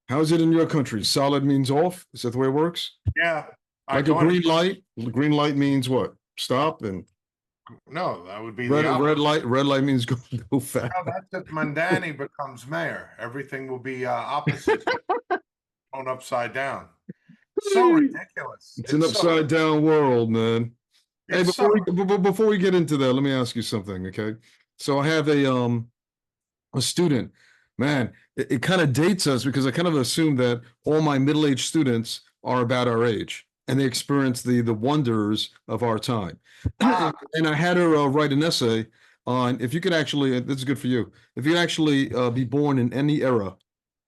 How's it in your country? Solid means off? Is that the way it works? Yeah, I Like a thought green light? Green light means what? Stop, and no, that would be the red light means go fast. No, that's if Mandani becomes mayor. Everything will be opposite, thrown upside down. So ridiculous. It's an upside down world, man. Hey, It's so before we get into that, let me ask you something, okay? So I have a student. Man, it kind of dates us because I kind of assume that all my middle-aged students are about our age and they experience the wonders of our time. And I had her write an essay on if you could actually, this is good for you, if you could actually be born in any era,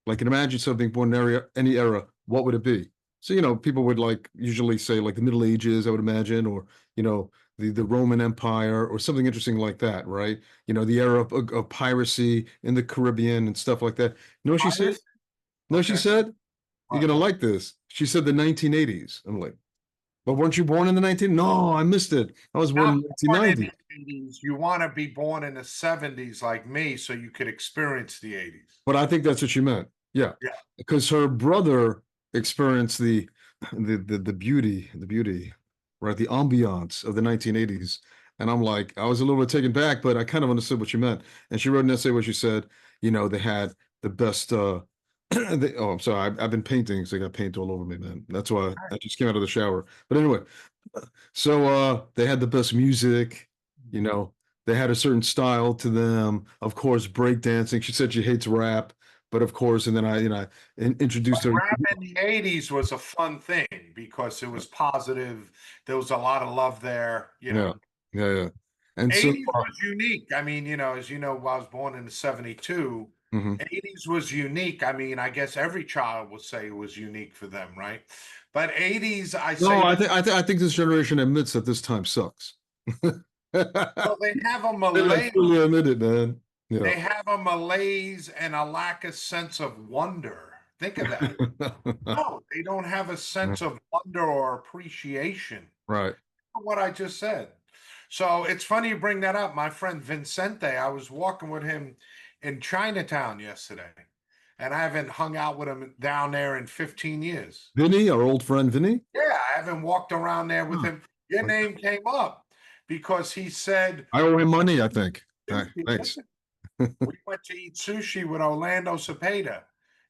like imagine yourself being born in any era, what would it be? So, people would like usually say like the Middle Ages, I would imagine, or, the Roman Empire or something interesting like that, right? The era of piracy in the Caribbean and stuff like that. You know what she said? No, she said, you're going to like this. She said the 1980s. I'm like, but weren't you born in the 19? No, I missed it. I was born in the 1990s. 80s. You want to be born in the 70s like me so you could experience the 80s. But I think that's what she meant. Yeah. Yeah. Because her brother experienced the beauty, right? The ambiance of the 1980s. And I'm like, I was a little bit taken back, but I kind of understood what you meant. And she wrote an essay where she said, they had the best I'm sorry, I've been painting, so I got paint all over me, man. That's why I just came out of the shower. But anyway, so they had the best music, they had a certain style to them. Of course, breakdancing. She said she hates rap, but of course, and then I introduced her. Rap in the 80s was a fun thing because it was positive. There was a lot of love there, Yeah. And 80s was unique. I mean, as you know, I was born in the 72. 80s was unique. I mean, I guess every child would say it was unique for them, right? But 80s, I think this generation admits that this time sucks. So they have a malaise. Fully admit it, man. Yeah. They have a malaise and a lack of sense of wonder. Think of that. No, they don't have a sense of wonder or appreciation. Right. What I just said. So it's funny you bring that up. My friend Vincente, I was walking with him in Chinatown yesterday, and I haven't hung out with him down there in 15 years. Vinny, our old friend Vinny? Yeah, I haven't walked around there with him. Your name came up because he said, I owe him money, I think. Thanks. We went to eat sushi with Orlando Cepeda.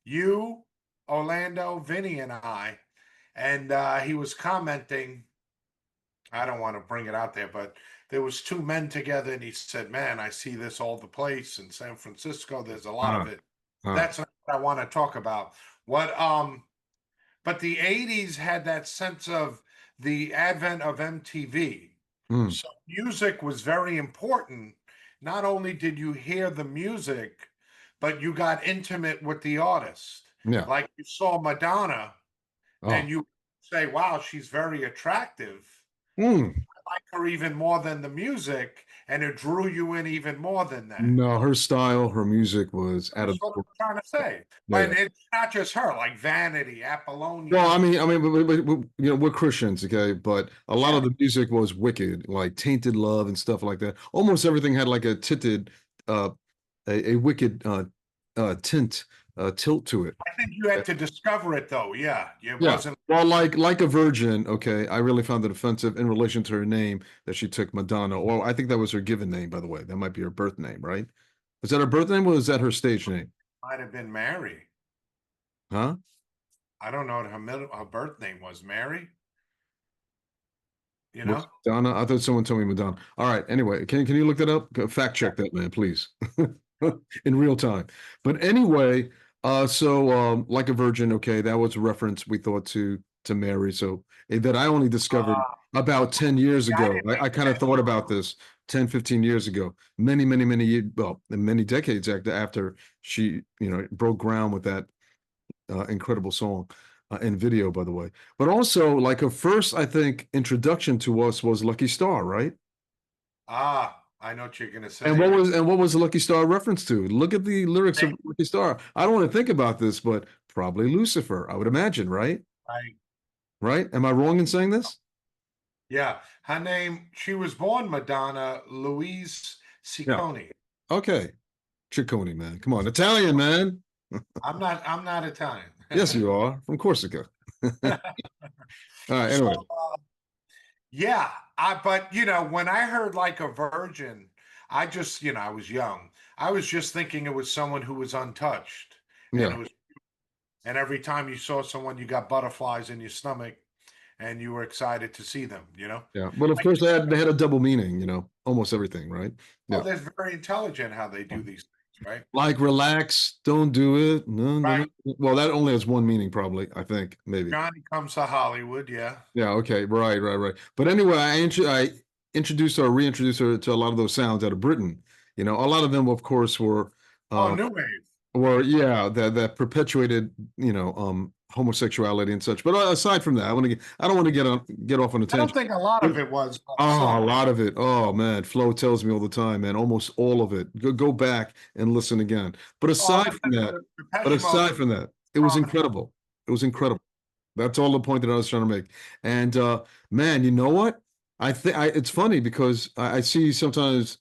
You, Orlando, Vinny, and I. And he was commenting, I don't want to bring it out there, but there was two men together, and he said, man, I see this all the place in San Francisco. There's a lot of it. That's not what I want to talk about. But the 80s had that sense of the advent of MTV. So music was very important. Not only did you hear the music, but you got intimate with the artist. Yeah. Like you saw Madonna, and you say, wow, she's very attractive. I like her even more than the music, and it drew you in even more than that. No, her style, her music was out of. That's what I'm trying to say. But it's not just her, like Vanity, Apollonia. Well, I mean, we're Christians, okay, but a lot of the music was wicked, like Tainted Love and stuff like that. Almost everything had like a tinted, a wicked tint. Tilt to it. I think you had to discover it, though. Yeah, it wasn't. Well, like a virgin. Okay, I really found it offensive in relation to her name that she took Madonna. Or I think that was her given name, by the way. That might be her birth name, right? Is that her birth name, or is that her stage name? Might have been Mary. Huh? I don't know what her birth name was. Mary. Madonna. I thought someone told me Madonna. All right. Anyway, can you look that up? Fact check that, man, please, in real time. But anyway. So like a virgin, okay, that was a reference we thought to Mary. So that I only discovered about 10 years ago. I kind of thought about this 10, 15 years ago, many years, many decades after she, broke ground with that incredible song and video, by the way. But also like her first, I think, introduction to us was Lucky Star, right? I know what you're gonna say. And what was the Lucky Star reference to? Look at the lyrics of Lucky Star. I don't want to think about this, but probably Lucifer, I would imagine, right? Right. Right? Am I wrong in saying this? Yeah, her name. She was born Madonna Louise Yeah. Ciccone. Okay. Ciccone, man. Come on. Italian, man. I'm not Italian. Yes, you are. From Corsica. All right. So Anyway. yeah, but when I heard like a virgin, I just I was young. I was just thinking it was someone who was untouched, and Yeah. it was and every time you saw someone, you got butterflies in your stomach, and you were excited to see them. Yeah. But of course, they had a double meaning, almost everything, right? Oh, Yeah. that's very intelligent how they do these things, right? Like relax, don't do it. No, no, Right. no. Well, that only has one meaning, probably, I think, maybe. Johnny comes to Hollywood, yeah. Yeah, okay, right, right, right. But anyway, I introduced her, reintroduced her to a lot of those sounds out of Britain. A lot of them, of course, were Oh, uh New Wave. yeah, that perpetuated, homosexuality and such. But aside from that, I don't want to get off on a I don't tangent. think a lot of it was, but Oh, a some. lot of it. Oh man, Flo tells me all the time, man. Almost all of it. Go back and listen again. But Oh, aside from listen, that, the Depeche Mode it was prominent. incredible. It was incredible. That's all the point that I was trying to make. And man, you know what? I think it's funny because I see sometimes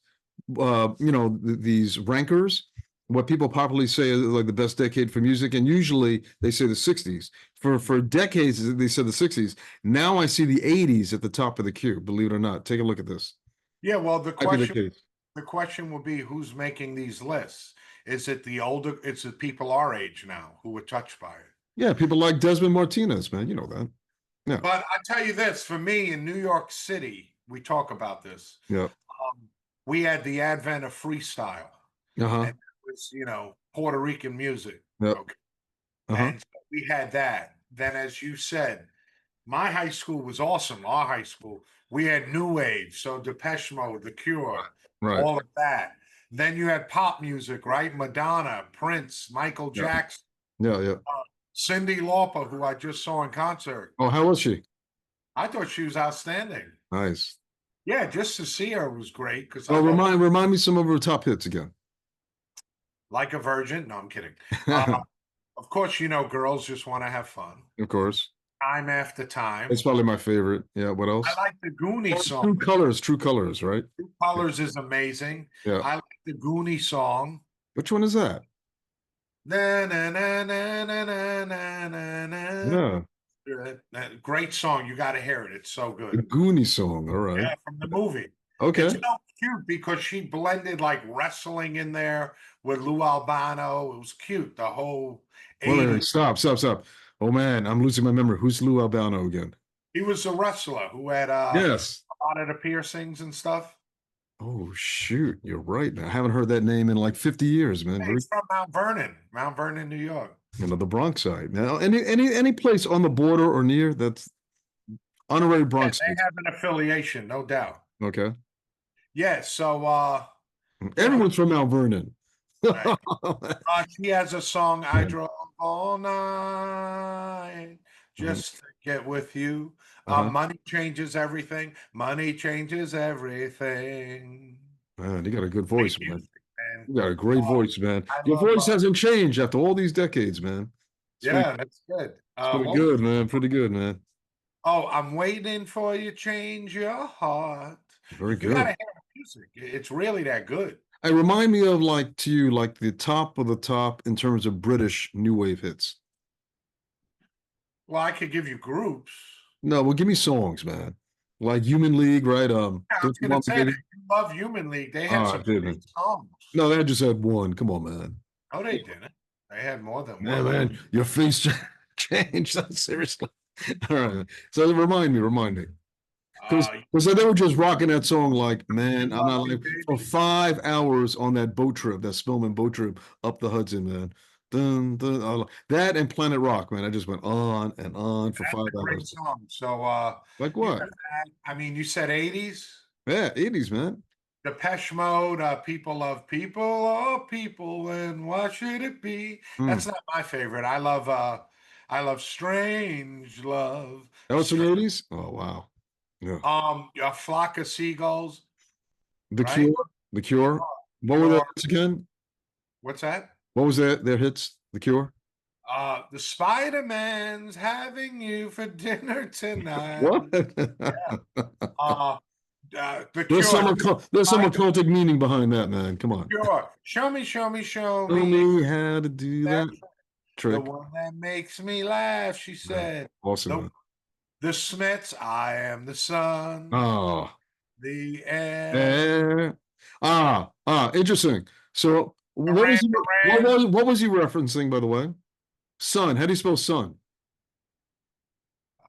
these rankers, what people popularly say is like the best decade for music, and usually they say the 60s. For decades they said the 60s. Now I see the 80s at the top of the queue, believe it or not. Take a look at this. Yeah, well, Might be the case. the question will be who's making these lists? Is it the older, it's the people our age now who were touched by it? Yeah, people like Desmond Martinez, man. You know that. Yeah. But I tell you this, for me in New York City, we talk about this. Yeah. We had the advent of freestyle, Uh-huh. and it was, Puerto Rican music. Yep. Okay. Uh-huh. And so we had that. Then, as you said, my high school was awesome. Our high school, we had new wave, so Depeche Mode, The Cure, Right. all of that. Then you had pop music, right? Madonna, Prince, Michael Yeah. Jackson, Yeah, yeah. Cyndi Lauper, who I just saw in concert. Oh, how was she? I thought she was outstanding. Nice. Yeah, just to see her was great because I Oh, love remind me some of her top hits again. Like a Virgin. No, I'm kidding. Of course, girls just want to have fun. Of course. Time after It's time. probably my favorite. Yeah, what I else? like the Goonie Oh, song. True Colors, right? True Colors is amazing. Yeah. I like the Goonie song. Which one is that? Na, na, na, na, na, na, na, na, na. Yeah. Great song. You got to hear it. It's so The good. Goonie song. All right. Yeah, from the movie. It's Okay. so cute because she blended like wrestling in there with Lou Albano. It was cute. The whole Wait, 80s. stop. Oh man, I'm losing my memory. Who's Lou Albano again? He was a wrestler who had Yes. a lot of the piercings and stuff. Oh shoot, you're right. I haven't heard that name in like 50 years, man. He's from Mount Vernon, New York. The Bronx side. Now, any place on the border or near that's honorary Yeah, Bronx. they have an affiliation, no doubt. Okay. Yeah, so Everyone's from Mount Vernon. right. She has a song, I drove all night just to get with you. Uh-huh. Money changes everything. Money changes everything. Man, you got a good voice, Great man. music, man. You got a great voice, man. I Your love voice hasn't changed after all these decades, man. yeah, that's good. It's pretty good, man. Pretty good, man. Oh, I'm waiting for you, change your heart. Very You gotta good. hear the music. It's really that good. Hey, remind me of like the top of the top in terms of British new wave hits. Well, I could give you groups. No, well, give me songs, man. Like Human League, right? Yeah, I was Don't You gonna Want Me, say that Baby? you love Human League. They had Oh, I some great didn't. songs. No, they just had one. Come on, man. No, they didn't. They had more than Man, one. man, your face changed. Seriously. All right. So remind me. Because they were just rocking that song like, man, I'm not You like for Baby. 5 hours on that boat trip, that Spillman boat trip up the Hudson, man. Dun, dun, that and Planet Rock, man. I just went on and on for That's five a great hours. song. So Like you what? have that. I mean, you said 80s. Yeah, 80s, man. Depeche Mode, People Love People, oh people, and why should it be? Mm. That's not my favorite. I love Strange Love. That was from the 80s? Oh, wow. Yeah. A Flock of Seagulls, The right? Cure. The Cure. What were their Cure. hits again? What's that? What was their hits? The Cure? The Spider-Man's having you for dinner tonight. What? Uh, the There's Cure. there's some occultic meaning behind that, man. Come on. Cure. Show me, show me, show Show me me how to do that that the trick. one that makes me laugh. She Yeah. said. Awesome, The man. the Smiths. I am the sun, Oh, the air. eh. Interesting. So what Duran was he, Duran. what was he referencing, by the way? Sun. How do you spell sun?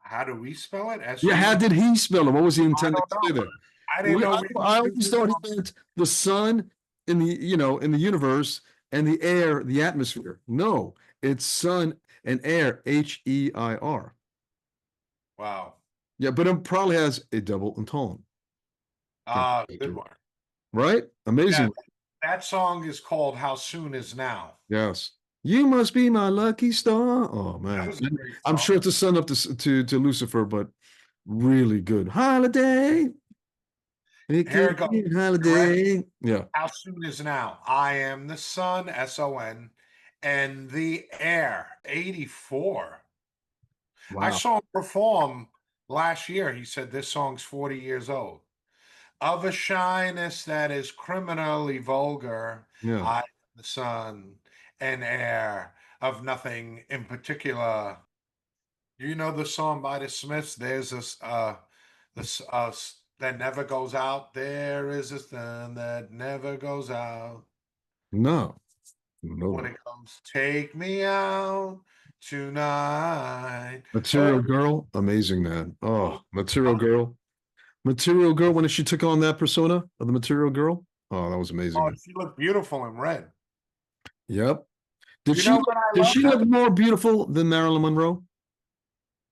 How do we spell it? Yeah, how S-U? did he spell it? What was he I intending don't to know. say there? I didn't know we I had to do always this thought on. he meant the sun in the, in the universe and the air, the atmosphere. No, it's sun and air, H-E-I-R. Wow. Yeah, but it probably has a double entendre. Good one. Right? Yeah, Amazing. that song is called How Soon Is Now. Yes. You must be my lucky star. Oh That man. was a great I'm song. sure it's a sun up to Lucifer, but really good. Holiday. It Here could it goes. be a You ready? holiday. Yeah. How soon is now? I am the sun, S-O-N, and the air, 84. I Wow. saw him perform last year. He said this song's 40 years old. Of a shyness that is criminally vulgar, Yeah. I am the sun and air of nothing in particular. You know the song by the Smiths? There's this that never goes out. There is a sun that never goes out. No. No. When it comes, take me out tonight. Material Girl, amazing man. Oh, Material Girl. Material Girl, when she took on that persona of the Material Girl. Oh, that was amazing, Oh, man. she looked beautiful in red. Yep. You know what I Did loved she her? look more beautiful than Marilyn Monroe?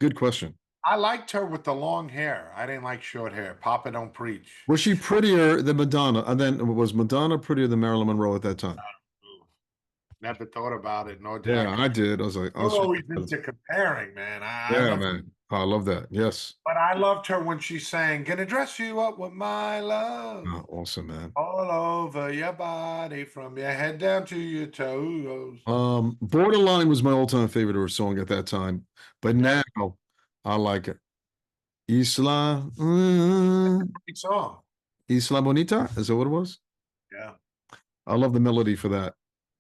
Good question. I liked her with the long hair. I didn't like short hair. Papa don't preach. Was she prettier than Madonna? And then was Madonna prettier than Marilyn Monroe at that time? Never thought about it, nor did I. Yeah, I did. I was like, We're always into comparing, man. I yeah, love, man. Oh, I love that. Yes. but I loved her when she sang, "Gonna dress you up with my love, Oh, awesome, man. all over your body, from your head down to your toes." Borderline was my all-time favorite of her song at that time, but Yeah, now I like it. Isla, great song. Isla Bonita. Is that what it was? Yeah. I love the melody for that.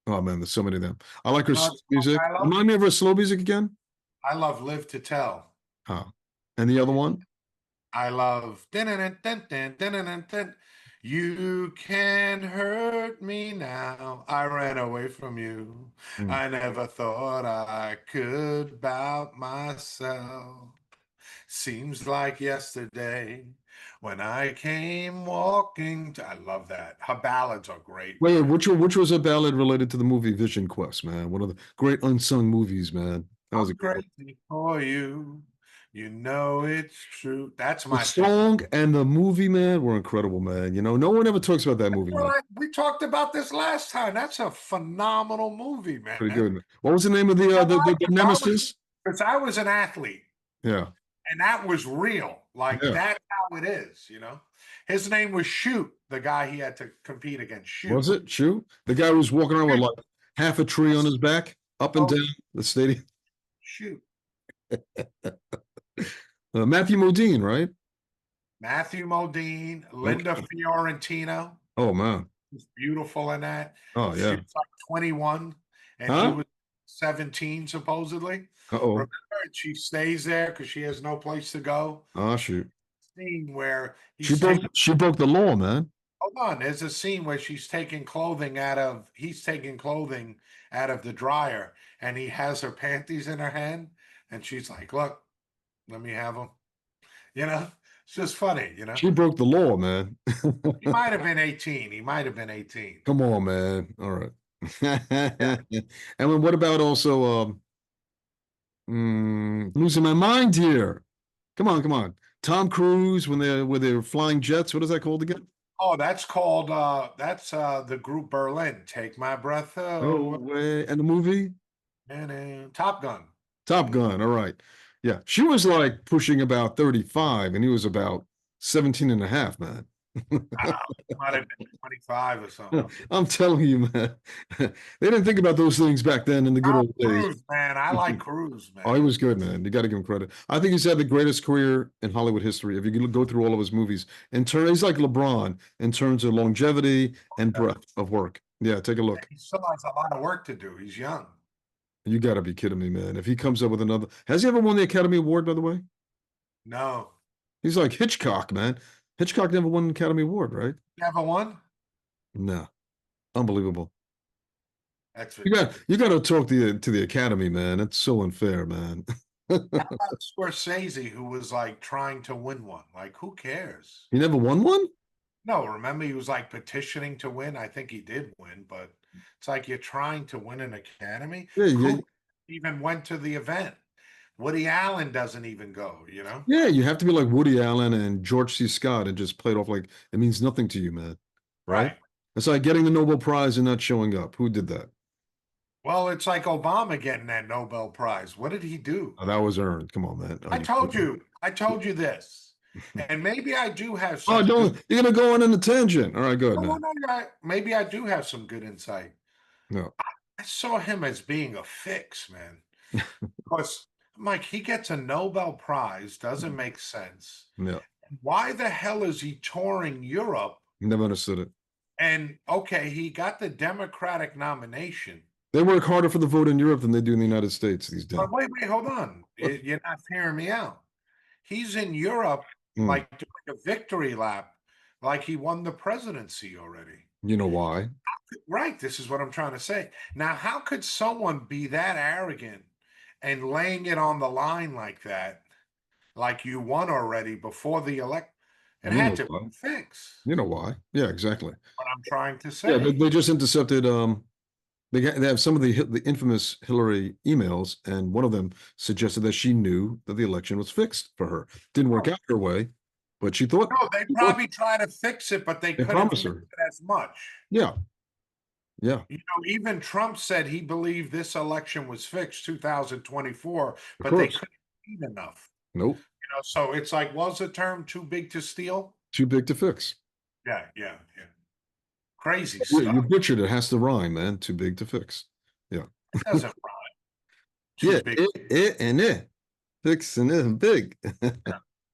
Oh man, there's so many of them. I like her No, slow music. I love Remind me of her slow music again. I love Live to Tell. Oh, and the other one. I love dun, dun, dun, dun, dun, dun, dun, dun, dun. You can hurt me now. I ran away from you. Mm. I never thought I could about myself. Seems like yesterday when I came walking to, I love that. Her ballads are great, Wait, man. which was a ballad related to the movie Vision Quest, man? One of the great unsung movies, man. That was a I'm good one. crazy for you. You know it's true. That's The my favorite. song and the movie, man, were incredible, man. You know, no one ever talks about that movie, man. We talked about this last time. That's a phenomenal movie, man. Pretty good. What was the name of the Nemesis? Because I was an athlete Yeah, and that was real. Like yeah. that's how it is, you know. His name was Shoot, the guy he had to compete against. Shoot. Was it? Shoot. The guy who was walking around with like half a tree on his back, up and Oh, down the stadium. Shoot. Matthew Modine, right? Matthew Modine, Linda Okay. Fiorentino. Oh man. Was beautiful in that. Oh She yeah. was like 21 and he Huh? was 17 supposedly. Uh-oh. Remember, she stays there because she has no place to go. Oh shoot. Scene where She he's broke taking, she broke the law, man. hold on, there's a scene where she's taking clothing out of, he's taking clothing out of the dryer and he has her panties in her hand and she's like, look, let me have them. You know, it's just funny, you know. She broke the law, man. He might have been 18. He might have been 18. Come on, man. All right. Yeah. And then what about also losing my mind here? Come on, come on. Tom Cruise when they're flying jets. What is that called again? Oh, that's the group Berlin. Take my breath Oh away. way. And the movie? Top Gun. Top Gun. All right. Yeah. She was like pushing about 35 and he was about 17 and a half, man. Might have been 25 or something. I'm telling you, man. They didn't think about those things back then in the good Oh, old days. Cruz, man. I like Cruz, Oh, he man. was good, man. You got to give him credit. I think he's had the greatest career in Hollywood history. If you go through all of his movies, he's like LeBron in terms of longevity and Yeah. breadth of work. Yeah, take a look. He still has a lot of work to do. He's young. You got to be kidding me, man. If he comes up with another, has he ever won the Academy Award, by the way? No. He's like Hitchcock, man. Hitchcock never won an Academy Award, right? You ever won? No, unbelievable. That's You got to talk to the Academy, man. It's so unfair, man. How about Scorsese, who was like trying to win one? Like, who cares? He never won one? No, remember he was like petitioning to win. I think he did win, but it's like you're trying to win an Academy. Yeah, Who even went to the event? Woody Allen doesn't even go, you know? yeah. You have to be like Woody Allen and George C. Scott and just play it off like it means nothing to you, man. Right? Right. It's like getting the Nobel Prize and not showing up. Who did that? Well, it's like Obama getting that Nobel Prize. What did he do? Oh, that was earned. Come on, man. Are I you told kidding? you, I told you this. And maybe I do have Oh, some good. don't. You're gonna go on a tangent. All right, good, No, man. no, no, maybe I do have some good insight. No. I saw him as being a fix, man. Because Mike, he gets a Nobel Prize, doesn't make sense. Yeah. Why the hell is he touring Europe? Never understood it. And okay, he got the Democratic nomination. They work harder for the vote in Europe than they do in the United States. These days. But wait, hold on. You're not hearing me out. He's in Europe Mm. like doing a victory lap, like he won the presidency already. You know why? Right. This is what I'm trying to say. Now, how could someone be that arrogant and laying it on the line like that, like you won already before the elect? It You had know to why? be fixed. You know why? Yeah, exactly. What I'm trying to Yeah, they, say. they just intercepted. They have some of the infamous Hillary emails, and one of them suggested that she knew that the election was fixed for her. Didn't work Oh, out her way, but she thought. no, they She thought probably tried to fix it, but they they couldn't promised fix her. it as much. Yeah, yeah, You know, even Trump said he believed this election was fixed 2024, of but they course. couldn't beat enough. Nope. You know, so it's like, was the term too big to steal? Too big to fix. Yeah, yeah, yeah. Crazy You stuff. butchered it. Has to rhyme, man. Too big to fix. Yeah. It doesn't rhyme. Too Yeah. big. It, and it. Fixing it big. Yeah,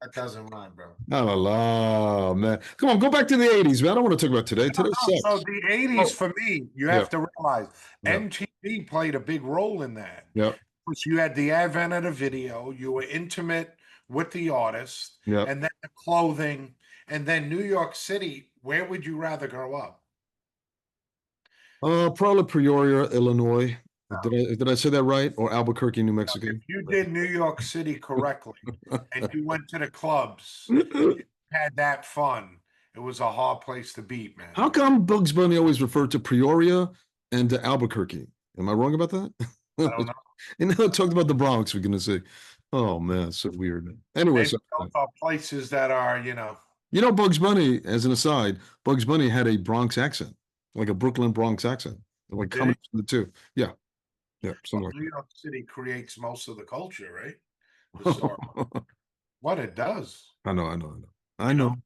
that doesn't rhyme, bro. La la la, man. Come on, go back to the 80s, man. I don't want to talk about today. No, Today no, so sucks. the 80s Oh, for me, you yeah, have to realize yeah, MTV played a big role in that. yeah, Because you had the advent of the video, you were intimate with the artist, yeah. and then the clothing, and then New York City. Where would you rather grow up? Probably Peoria, Illinois. No. Did I say that right? Or Albuquerque, New Mexico? If you did New York City correctly and you went to the clubs, had that fun, it was a hard place to beat, man. How come Bugs Bunny always referred to Peoria and to Albuquerque? Am I wrong about that? I don't know. And now talked about the Bronx, we're gonna say. Oh man, so weird. Anyway, Maybe so those are places that are, Bugs Bunny, as an aside, Bugs Bunny had a Bronx accent, like a Brooklyn Bronx accent, like did it? coming from the two. Yeah, yeah, Well, something New York City creates most of the culture, right? like Historic. What it does, I know, I know, I know. I you know. know.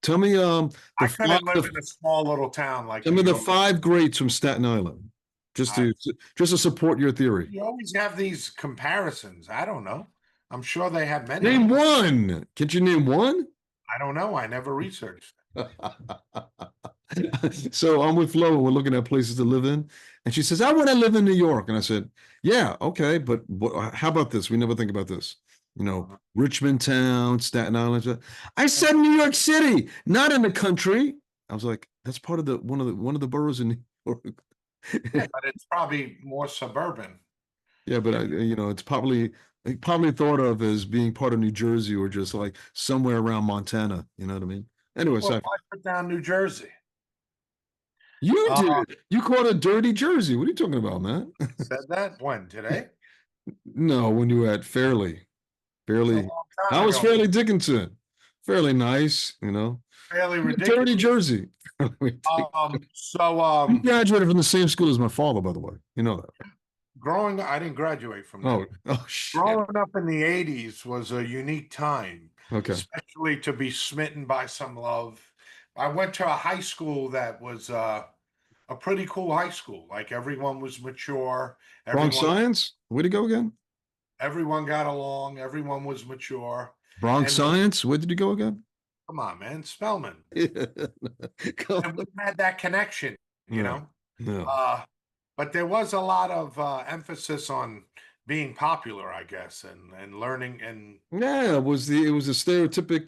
Tell me I couldn't live in a small little town like tell New me the York. five greats from Staten Island. Just I, to just to support your theory. you always have these comparisons. I don't know. I'm sure they have many. Name one. Can't you name one? I don't know. I never researched. So I'm with Flo and we're looking at places to live in. And she says, I want to live in New York. And I said, yeah, okay, but how about this? We never think about this. Richmond Town, Staten Island. I said New York City, not in the country. I was like, that's part of the one of the boroughs in New York. Yeah, but it's probably more suburban. Yeah, but it's probably thought of as being part of New Jersey or just like somewhere around Montana. You know what I mean? Anyway, Well, so I put down New Jersey. you Uh, did. You called it dirty Jersey. What are you talking about, man? said that when today? No, when you were at Fairleigh. It's a Fairleigh. long How time was ago. Fairleigh Dickinson? Fairly nice, Fairly Dirty ridiculous. Jersey. You graduated from the same school as my father, by the way. You know that. Growing up, I didn't graduate from Oh, there. oh shit. Growing up in the 80s was a unique time, Okay. especially to be smitten by some love. I went to a high school that was a pretty cool high school. Like everyone was mature, Bronx everyone Science? Where'd you go again? everyone got along, everyone was mature. Bronx And Science? Where did you go again? come on, man, Spellman. Come And we on. had that connection, you Yeah. know. Yeah. Uh, but there was a lot of emphasis on being popular, I guess, and learning and Yeah, it was a stereotypic,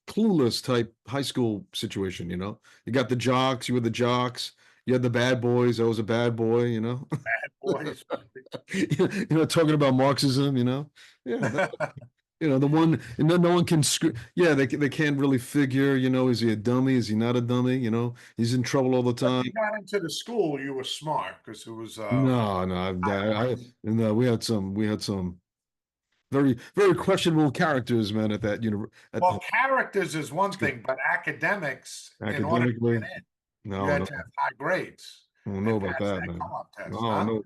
clueless type high school situation, you know. You got the jocks, you were the jocks, you had the bad boys, I was a bad boy, you know. boys. Talking about Marxism, you know. Yeah, the one and then no one can yeah, they can't really figure, is he a dummy? Is he not a dummy? He's in trouble all the If time. you got into the school, you were smart because it was No, no, no, we had some very, very questionable characters, man, at that at well, the characters is one school. thing, but academics, in order to Academically, get in, you no, had no, to have high grades I don't know and about pass that, that man. come-up test, No, huh? no,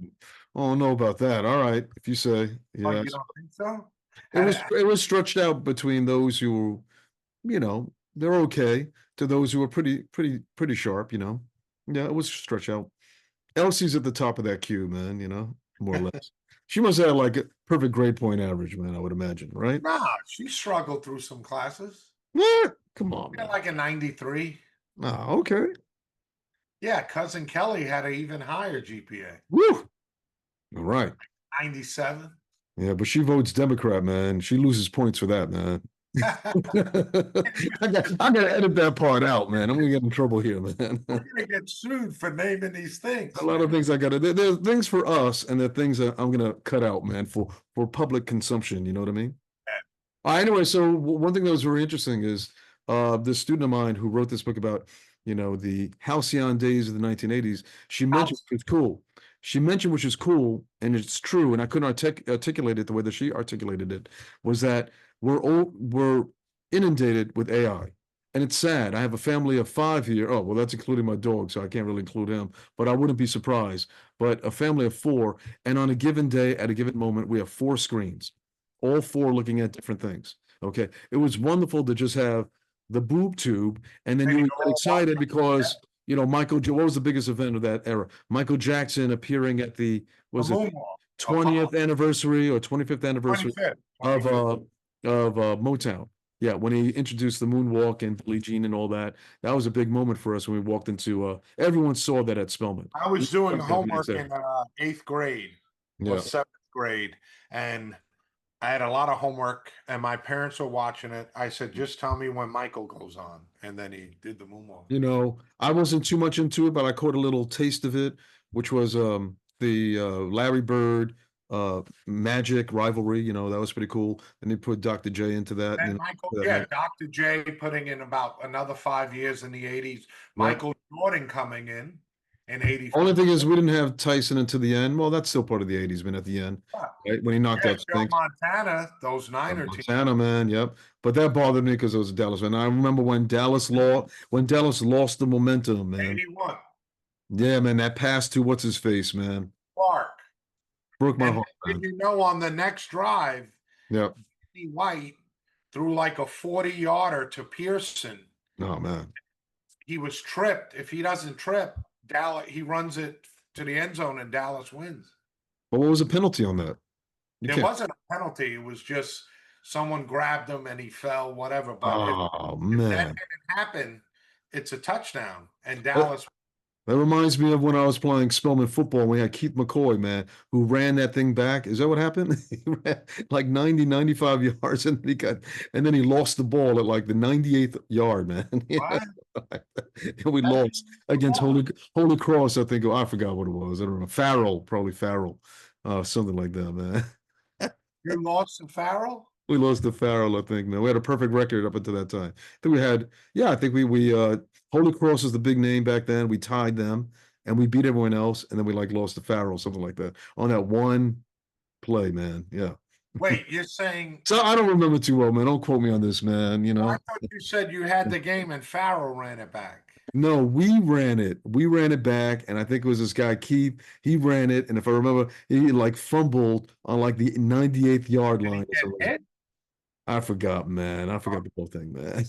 I don't know about that. All right, if you say, Oh, yes. you don't think so? It was stretched out between those who, they're okay to those who are pretty sharp, Yeah, it was stretched out. Elsie's at the top of that queue, man, more or less. She must have like a perfect grade point average, man, I would imagine, right? Nah, she struggled through some classes. What? Come on, Yeah, man. like a 93. Ah, okay. Yeah, cousin Kelly had an even higher GPA, Woo. All right. 97. Yeah, but she votes Democrat, man. She loses points for that, man. I gotta edit that part out, man. I'm gonna get in trouble here, man. We're gonna get sued for naming these A things, lot of man. things I gotta. There's things for us, and there are things that I'm gonna cut out, man, for public consumption. You know what I mean? Anyway, so one thing that was very interesting is this student of mine who wrote this book about, the halcyon days of the 1980s. She mentioned House. it's cool. She mentioned, which is cool, and it's true, and I couldn't articulate it the way that she articulated it, was that we're inundated with AI. And it's sad. I have a family of 5 here. Oh, well, that's including my dog, so I can't really include him, but I wouldn't be surprised. But a family of 4, and on a given day, at a given moment, we have 4 screens, all 4 looking at different things. Okay. It was wonderful to just have the boob tube, and then And you you would get all watch excited because, what was the biggest event of that era? Michael Jackson appearing at the, the was it moonwalk. 20th anniversary or 25th anniversary 25th. of 25th. Motown. Yeah, when he introduced the moonwalk and Billie Jean and all that, that was a big moment for us when we walked into. Everyone saw that at Spelman. I We was doing got to be homework excited. in eighth grade or Yeah, seventh grade, and I had a lot of homework, and my parents were watching it. I said, "Just tell me when Michael goes on," and then he did the moonwalk. I wasn't too much into it, but I caught a little taste of it, which was the Larry Bird Magic rivalry. That was pretty cool. And they put Dr. J into that. Then Michael, That yeah, match. Dr. J putting in about another 5 years in the 80s. Yeah. Michael Jordan coming in 85. Only thing is, we didn't have Tyson until the end. Well, that's still part of the '80s, man. At the end, right when he knocked Yeah, out Joe Spinks. Montana, those Niner teams. Montana, man. Yep. But that bothered me because I was a Dallas fan. I remember when Dallas lost the momentum, man. 81. Yeah, man. That pass to what's his face, man, Clark. broke my And heart, did man. you know on the next drive, Yep. Danny White threw like a 40-yarder to Pearson. Oh man. He was tripped. If he doesn't trip, Dallas he runs it to the end zone and Dallas wins. But what was the penalty on that? You There can't. wasn't a penalty. It was just someone grabbed him and he fell, whatever. But Oh if that man. didn't happen, it's a touchdown. And That, Dallas, that reminds me of when I was playing Spelman football. We had Keith McCoy, man, who ran that thing back. Is that what happened? He ran like 90, 95 yards, and then he lost the ball at like the 98th yard, man. Yeah. what? And we lost against Holy Cross, I think. Oh, I forgot what it was. I don't know. Farrell, probably Farrell. Something like that, man. You lost to Farrell? We lost to Farrell, I think. Man, we had a perfect record up until that time. I think we had, yeah, I think we Holy Cross was the big name back then. We tied them and we beat everyone else, and then we like lost to Farrell, something like that, on that one play, man. Yeah. Wait, you're saying So I don't remember too well, man. Don't quote me on this, man. I thought you said you had the game and Farrell ran it back. No, we ran it. We ran it back, and I think it was this guy Keith. He ran it, and if I remember, he like fumbled on like the 98th yard Did he line or get something. hit? I forgot, man. I forgot the whole thing, man.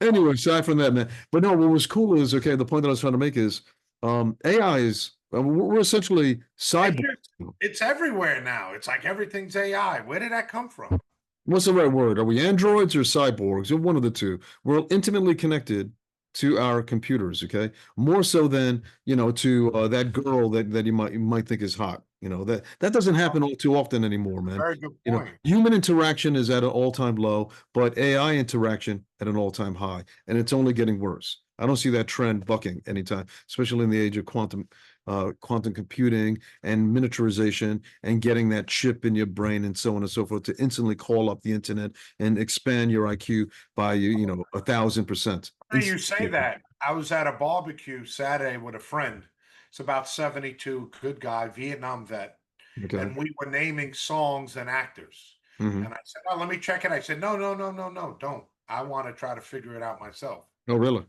Anyway, aside from that, man. But no, what was cool is okay. The point that I was trying to make is, AI is we're essentially And cyborgs. it's everywhere now. It's like everything's AI. Where did that come from? What's the right word? Are we androids or cyborgs? Or one of the two. We're intimately connected to our computers, okay? More so than, to that girl that you might think is hot. That doesn't happen all too often anymore, man. Very good point. Human interaction is at an all-time low, but AI interaction at an all-time high, and it's only getting worse. I don't see that trend bucking anytime, especially in the age of quantum computing and miniaturization and getting that chip in your brain and so on and so forth to instantly call up the internet and expand your IQ by 1,000%. You say that. I was at a barbecue Saturday with a friend. It's about 72, good guy, Vietnam vet. Okay. And we were naming songs and actors. Hmm. And I said, "Oh, let me check it." I said, "No, no, no, no, no, don't. I want to try to figure it out myself." Oh, really?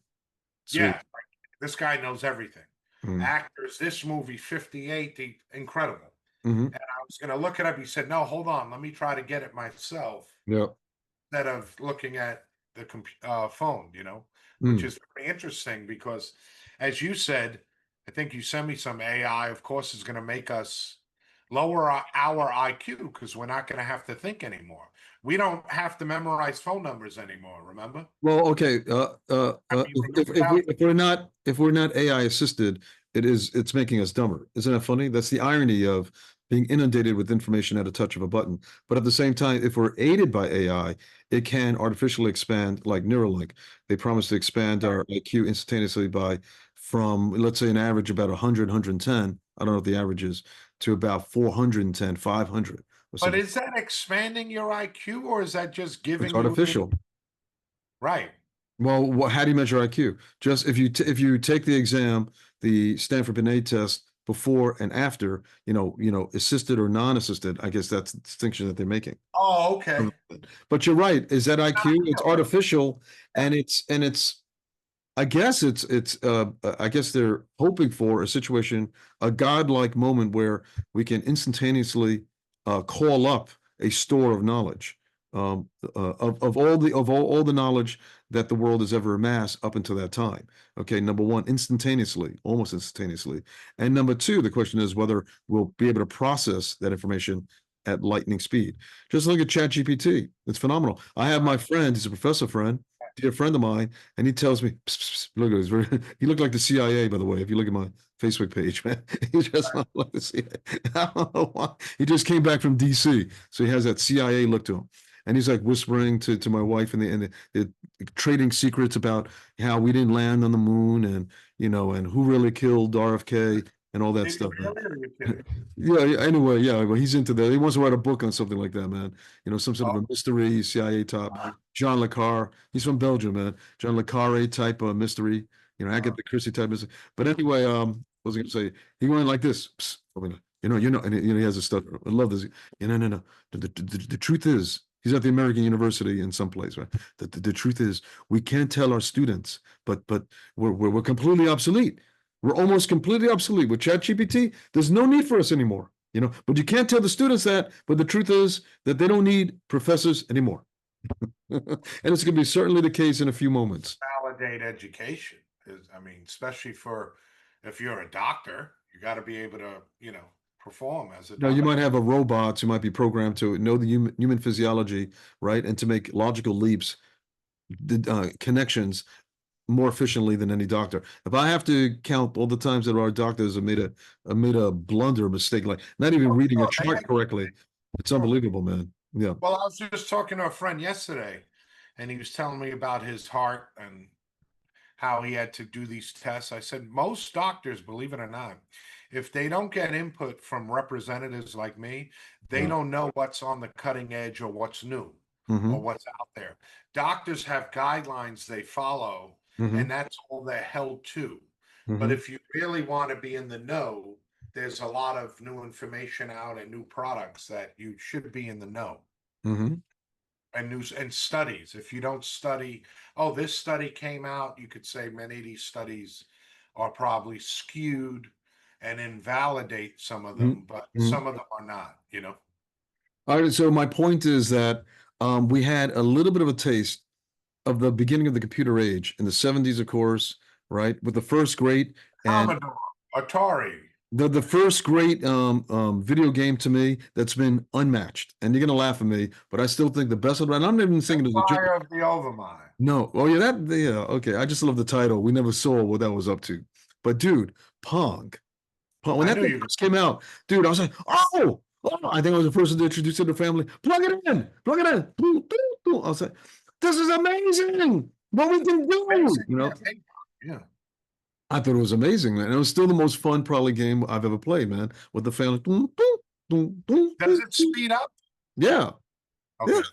Sweet. Yeah, this guy knows everything. Mm-hmm. Actors, this movie, 58, incredible. Mm-hmm. And I was going to look it up. He said, "No, hold on. Let me try to get it myself Yeah. instead of looking at the phone, which Mm. is very interesting because, as you said, I think you sent me some AI, of course, is going to make us lower our IQ because we're not going to have to think anymore. We don't have to memorize phone numbers anymore, remember? Well, okay. I mean, If we're not AI assisted, it's making us dumber. Isn't that funny? That's the irony of being inundated with information at a touch of a button. But at the same time, if we're aided by AI, it can artificially expand, like Neuralink. They promise to expand our IQ instantaneously from, let's say, an average about 100, 110. I don't know what the average is, to about 410, 500 or But something. is that expanding your IQ or is that just It's giving you artificial. right? Well, how do you measure IQ? Just if you take the exam, the Stanford Binet test before and after, assisted or non-assisted. I guess that's the distinction that they're making. Oh, okay. But you're right. Is that Not IQ? It's real. artificial, Yeah. and it's. I guess I guess they're hoping for a situation, a godlike moment where we can instantaneously call up a store of knowledge, of all the knowledge that the world has ever amassed up until that time. Okay, number one, instantaneously, almost instantaneously, and number two, the question is whether we'll be able to process that information at lightning speed. Just look at ChatGPT. It's phenomenal. I have my friend, he's a professor friend, dear friend of mine, and he tells me, psst, psst, look at this. He looked like the CIA, by the way. If you look at my Facebook page, man, he just looked like the CIA. I don't know why. He just came back from DC, so he has that CIA look to him. And he's like whispering to my wife and the trading secrets about how we didn't land on the moon and who really killed RFK and all that Did you stuff, man. really or are you kidding? Yeah, anyway, yeah, well, he's into that. He wants to write a book on something like that, man. Some sort of Oh, a mystery CIA top. uh, John Le Carre, he's from Belgium, man. John Le Carre type of mystery, uh, Agatha Christie type mystery. But anyway, what was I gonna say? He went like this. Psst, and he has a stuff. I love this. No. The truth is, he's at the American University in some place, right? The truth is, we can't tell our students, but we're completely obsolete. We're almost completely obsolete with ChatGPT. There's no need for us anymore. But you can't tell the students that. But the truth is that they don't need professors anymore. And it's going to be certainly the case in a few moments. validate education is, I mean, especially for if you're a doctor, you got to be able to, perform as a Now, you doctor. might have a robot who might be programmed to know the human physiology, right, and to make logical leaps, connections more efficiently than any doctor. If I have to count all the times that our doctors have made a blunder, mistake, like not even reading a Oh, they chart make correctly, it's sure. unbelievable, man. Yeah. Well, I was just talking to a friend yesterday, and he was telling me about his heart and how he had to do these tests. I said, most doctors, believe it or not, if they don't get input from representatives like me, they Yeah. don't know what's on the cutting edge or what's new or Hmm. what's out there. Doctors have guidelines they follow, Hmm. and that's all they're held to. But Hmm. if you really want to be in the know, there's a lot of new information out and new products that you should be in the know Hmm. and news and studies. If you don't study, oh, this study came out, you could say many of these studies are probably skewed and invalidate some of them, but Hmm. some of them are not. All right. So my point is that we had a little bit of a taste of the beginning of the computer age in the 70s, of course, right? With the first great and Commodore, Atari. the first great video game to me that's been unmatched. And you're gonna laugh at me, but I still think the best one. And I'm not even thinking of the Empire of the Overmind. no. Oh yeah, yeah. Okay, I just love the title. We never saw what that was up to. But dude, Pong. When I that knew thing you could. first came out, dude, I was like, oh, I think I was the person to introduce it to the family. Plug it in, plug it in. Boom, boom, boom. I was like, this is amazing. What we can do, Amazing. Yeah, ping pong. Yeah. I thought it was amazing, man. It was still the most fun, probably game I've ever played, man. With the family. Boom, boom, boom, boom, Does boom, it boom. speed up? Yeah, yeah. Okay.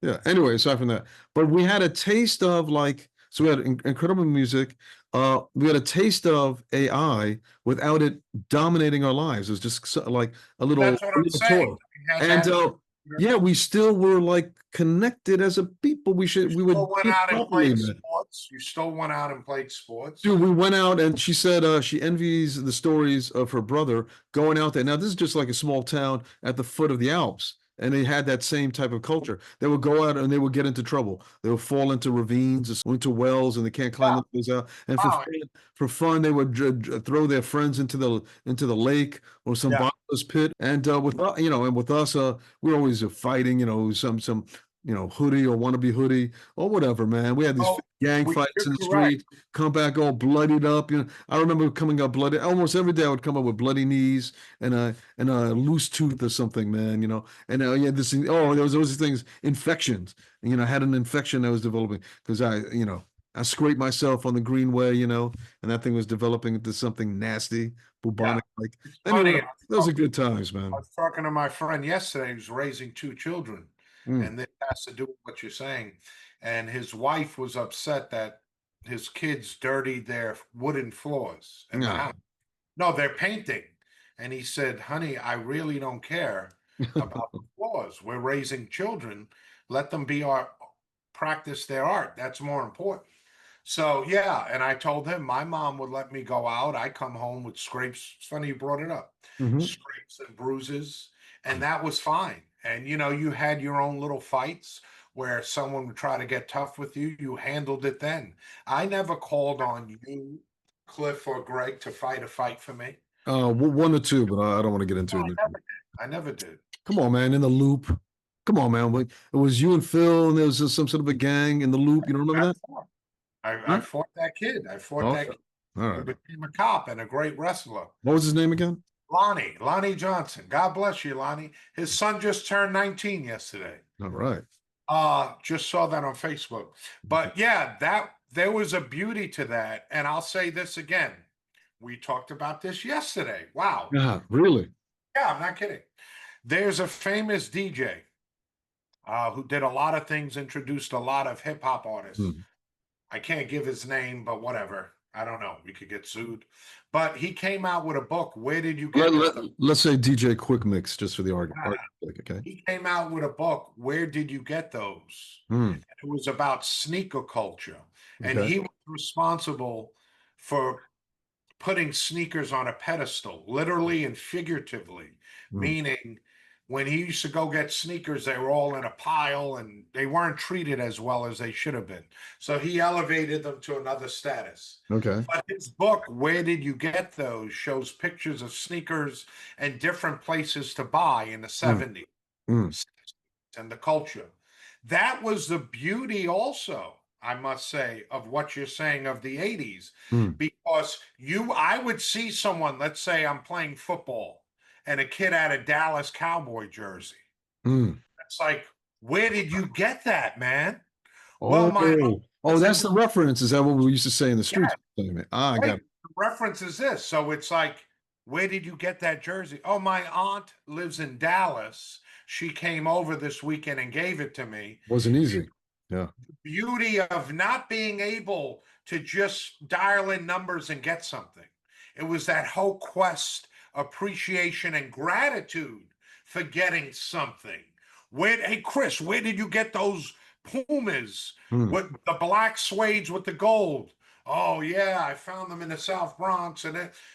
Yeah. Anyway, aside from that, but we had a taste of like, so we had incredible music. We had a taste of AI without it dominating our lives. It was just like That's what a I'm little saying. toy. We had And that. yeah, we still were like connected as a people. You We would still went do it out and properly, played man. sports. You still went out and played Dude, sports. we went out and she said she envies the stories of her brother going out there. Now, this is just like a small town at the foot of the Alps, and they had that same type of culture. They would go out and they would get into trouble. They would fall into ravines, or into wells, and they can't climb Yeah. those out. And Wow. for fun, they would throw their friends into the lake or some Yeah. bottomless pit. And with you know, and with us, we're always fighting. You know, some hoodie or wannabe hoodie or whatever, man. We had these Oh, gang fights in the you're right. street, come back all bloodied up. You know, I remember coming up bloody almost every day. I would come up with bloody knees and a loose tooth or something, man. You know, and yeah, this thing. Oh, there was those things, infections. And, I had an infection that was developing because I scraped myself on the greenway, and that thing was developing into something nasty, Yeah. bubonic. Like It's anyway, funny. those are good times, I man. was talking to my friend yesterday who's raising two children, Mm. and this has to do with what you're saying. And his wife was upset that his kids dirtied their wooden floors in the Yeah. house. No, they're painting. And he said, honey, I really don't care about the floors. We're raising children. Let them be practice their art. That's more important. So yeah, and I told him my mom would let me go out. I come home with scrapes. It's funny you brought it up. Hmm. Scrapes and bruises, and that was fine. And you had your own little fights where someone would try to get tough with you. You handled it then. I never called on you, Cliff or Greg, to fight a fight for me. One or two, but I don't want to get No, into I it. never did. I never did. Come on, man, in the loop. Come on, man. It was you and Phil, and there was some sort of a gang in the loop. You don't I remember that? fought. I Huh? fought that kid. I fought that Okay. kid All who right. became a cop and a great wrestler. What was his name again? Lonnie Johnson. God bless you, Lonnie. His son just turned 19 yesterday. All right. Just saw that on Facebook. But yeah, that there was a beauty to that. And I'll say this again. We talked about this yesterday. Wow. Yeah, really? Yeah, I'm not kidding. There's a famous DJ who did a lot of things, introduced a lot of hip hop artists. Hmm. I can't give his name, but whatever. I don't know. We could get sued. But he came out with a book. Where did you get this? Let's say DJ Quick Mix, just for the argument. Okay. He came out with a book. Where did you get those? Hmm. It was about sneaker culture. And Okay. he was responsible for putting sneakers on a pedestal, literally and figuratively, Hmm. meaning when he used to go get sneakers, they were all in a pile and they weren't treated as well as they should have been. So he elevated them to another status. Okay. But his book, Where Did You Get Those, shows pictures of sneakers and different places to buy in the Hmm. 70s Hmm. and the culture. That was the beauty also, I must say, of what you're saying of the 80s. Hmm. Because I would see someone, let's say I'm playing football, and a kid had a Dallas Cowboy jersey. Hmm. It's like, where did you get that, man? Well, my Oh, that's the reference. Is that what we used to say in the yeah, streets? I got right. it. The reference is this. So it's like, where did you get that jersey? Oh, my aunt lives in Dallas. She came over this weekend and gave it to me. Wasn't easy. Yeah. Beauty of not being able to just dial in numbers and get something. It was that whole quest, appreciation, and gratitude for getting something. Hey Chris, where did you get those Pumas Hmm. with the black suedes with the gold? Oh yeah, I found them in the South Bronx,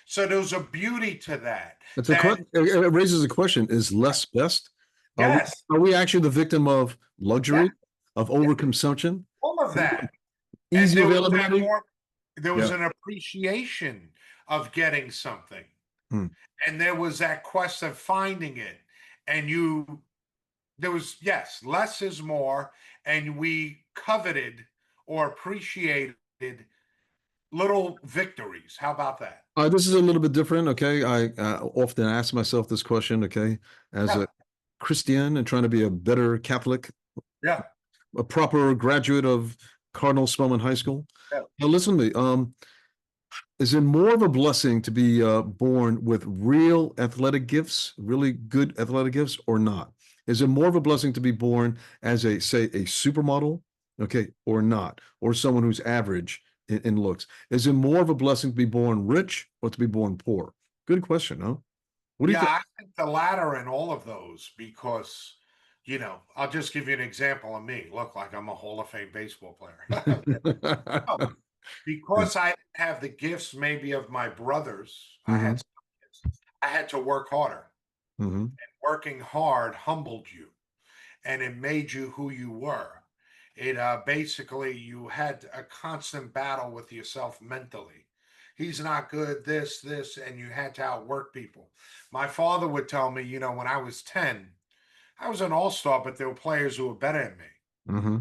so there's a beauty to that. It's That it raises a question: is less best? yes, Are we actually the victim of yeah, luxury, of yeah, overconsumption? all of that. And Easy availability. there was Yeah. an appreciation of getting something. Hmm. And there was that quest of finding it. And there was, yes, less is more. And we coveted or appreciated little victories. How about that? This is a little bit different. Okay. I often ask myself this question. Okay. As Yeah. a Christian and trying to be a better Catholic, Yeah. a proper graduate of Cardinal Spellman High School. Yeah. Now, listen to me. Is it more of a blessing to be born with real athletic gifts, really good athletic gifts, or not? Is it more of a blessing to be born as a, say, a supermodel, okay, or not, or someone who's average in looks? Is it more of a blessing to be born rich or to be born poor? Good question, huh? What do you Yeah, think? I think the latter in all of those because, I'll just give you an example of me. Look, like I'm a Hall of Fame baseball player. No, because I didn't have the gifts maybe of my brothers, I Hmm. had some gifts. I had to work harder. Hmm. Working hard humbled you and it made you who you were. It basically you had a constant battle with yourself mentally. He's not good, this, and you had to outwork people. My father would tell me, when I was 10, I was an all-star, but there were players who were better than me. Hmm.